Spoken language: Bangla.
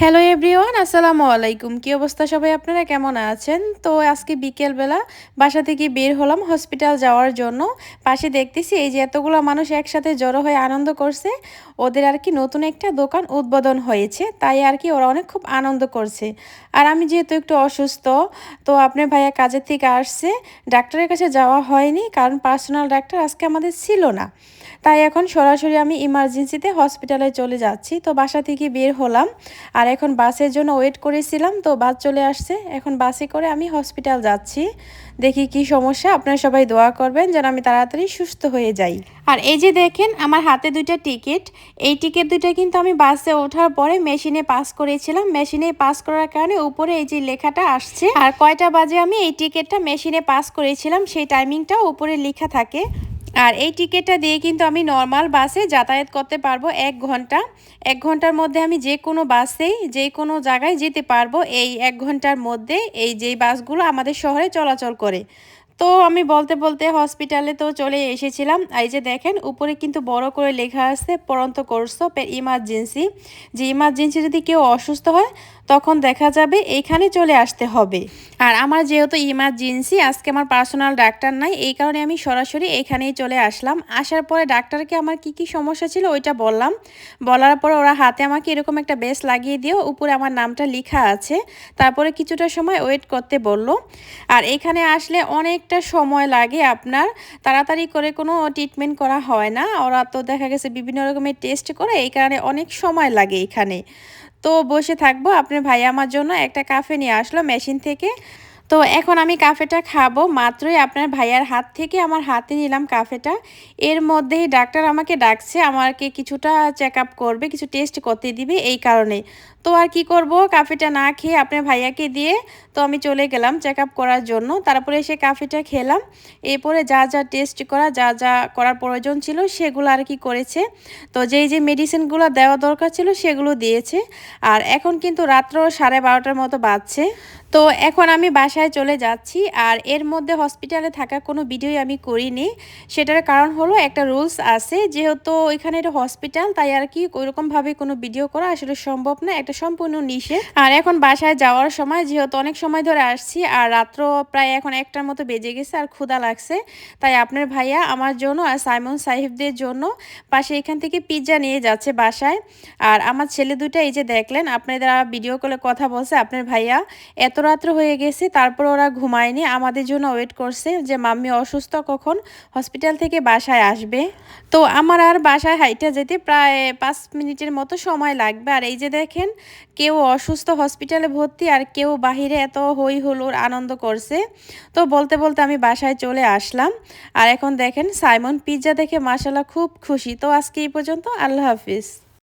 হ্যালো এভরিওয়ান, আসসালামু আলাইকুম। কি অবস্থা সবাই, আপনারা কেমন আছেন? তো আজকে বিকেলবেলা বাসা থেকে বের হলাম হসপিটাল যাওয়ার জন্য। পাশে দেখতেছি এই যে এতগুলো মানুষ একসাথে জড়ো হয়ে আনন্দ করছে। ওদের আর কি নতুন একটা দোকান উদ্বোধন হয়েছে, তাই আর কি ওরা অনেক খুব আনন্দ করছে। আর আমি যেহেতু একটু অসুস্থ, তো আপনার ভাইয়া কাজের থেকে আসছে, ডাক্তারের কাছে যাওয়া হয়নি কারণ পার্সোনাল ডাক্তার আজকে আমাদের ছিল না। তাই এখন সরাসরি আমি ইমার্জেন্সিতে হসপিটালে চলে যাচ্ছি। তো বাসা থেকে বের হলাম আর এখন বাসের জন্য ওয়েট করেছিলাম, তো বাস চলে আসছে। এখন বাসে করে আমি হসপিটাল যাচ্ছি। দেখি কি সমস্যা, আপনারা সবাই দোয়া করবেন যেন আমি তাড়াতাড়ি সুস্থ হয়ে যাই। আর এই যে দেখেন আমার হাতে দুইটা টিকিট, এই টিকিট দুইটা কিন্তু আমি বাসে ওঠার পরে মেশিনে পাস করেছিলাম। মেশিনে পাস করার কারণে উপরে এই যে লেখাটা আসছে আর কয়টা বাজে আমি এই টিকিটটা মেশিনে পাস করেছিলাম সেই টাইমিংটা উপরে লেখা থাকে। আর এই টিকিটটা দিয়ে কিন্তু আমি নর্মাল বাসে যাতায়াত করতে পারবো 1 ঘন্টা। 1 ঘন্টার মধ্যে আমি যে কোনো বাসেই যে কোনো জায়গায় যেতে পারবো এই 1 ঘন্টার মধ্যে, এই যেই বাসগুলো আমাদের শহরে চলাচল করে। তো আমি বলতে বলতে হসপিটালে তো চলে এসেছিলাম। এই যে দেখেন উপরে কিন্তু বড় করে লেখা আছে পড়ন্ত কোর্স অফ ইমার্জেন্সি, যে ইমার্জেন্সি যদি কেউ অসুস্থ হয় তখন দেখা যাবে এইখানে চলে আসতে হবে। আর আমার যেহেতু ইমার্জেন্সি, আজকে আমার পার্সোনাল ডাক্তার নাই, এই কারণে আমি সরাসরি এখানেই চলে আসলাম। আসার পরে ডাক্তারকে আমার কি সমস্যা ছিল ওইটা বললাম। বলার পর ওরা হাতে আমাকে এরকম একটা বেস লাগিয়ে দিও, উপরে আমার নামটা লেখা আছে। তারপরে কিছুটা সময় ওয়েট করতে বলল। আর এখানে আসলে অনেকটা সময় লাগে আপনার, তাড়াতাড়ি করে কোনো ট্রিটমেন্ট করা হয় না। ওরা তো দেখা গেছে বিভিন্ন রকমের টেস্ট করে, এই কারণে অনেক সময় লাগে এখানে। তো বসে থাকবো, আপনার ভাই আমার জন্য একটা কাফে নিয়ে আসলো মেশিন থেকে। তো এখন আমি কাফেটা খাবো, মাত্রই আপনার ভাইয়ার হাত থেকে আমার হাতে নিলাম কাফেটা। এর মধ্যেই ডাক্তার আমাকে ডাকছে, আমাকে কিছুটা চেক আপ করবে, কিছু টেস্ট করতে দিবে, এই কারণে। তো আর কি করব, কাফেটা না খেয়ে আপনার ভাইয়াকে দিয়ে তো আমি চলে গেলাম চেক আপ করার জন্য। তারপরে এসে কাফেটা খেলাম। এরপরে যা যা টেস্ট করা, যা যা করার প্রয়োজন ছিল সেগুলো আর কি করেছে। তো যেই মেডিসিনগুলো দেওয়া দরকার ছিল সেগুলো দিয়েছে। আর এখন কিন্তু রাত্র 12:30টার মতো বাজছে। তো এখন আমি বাসায় চলে যাচ্ছি। আর এর মধ্যে হসপিটালে থাকা কোনো ভিডিওই আমি করিনি। সেটার কারণ হলো একটা রুলস আছে, যেহেতু এখানে এটা হসপিটাল, তাই আর কি ওইরকমভাবে কোনো ভিডিও করা আসলে সম্ভব না, একটা সম্পূর্ণ নিষেধ। আর এখন বাসায় যাওয়ার সময় যেহেতু অনেক সময় ধরে আসছি আর রাত্র প্রায় এখন 1টার মতো বেজে গেছে আর ক্ষুধা লাগছে, তাই আপনার ভাইয়া আমার জন্য আর সাইমন সাহেবদের জন্য পাশে এখান থেকে পিৎজা নিয়ে যাচ্ছে বাসায়। আর আমার ছেলে দুটো এই যে দেখলেন, আপনারা ভিডিও কলে কথা বলছে, আপনার ভাইয়া এত রাত্র হয়ে গেছে তারপর ওরা ঘুমায়নি, আমাদের জন্য ওয়েট করছে যে মাম্মি অসুস্থ, কখন হসপিটাল থেকে বাসায় আসবে। তো আমার আর বাসায় হাইটা যেতে প্রায় 5 মিনিটের মতো সময় লাগবে। আর এই যে দেখেন, কেউ অসুস্থ হসপিটালে ভর্তি আর কেউ বাহিরে এত হই হুল্লোড় আনন্দ করছে। তো বলতে বলতে আমি বাসায় চলে আসলাম। আর এখন দেখেন সাইমন পিৎজা দেখে মাশাআল্লাহ খুব খুশি। তো আজকে এই পর্যন্ত, আল্লাহ হাফিজ।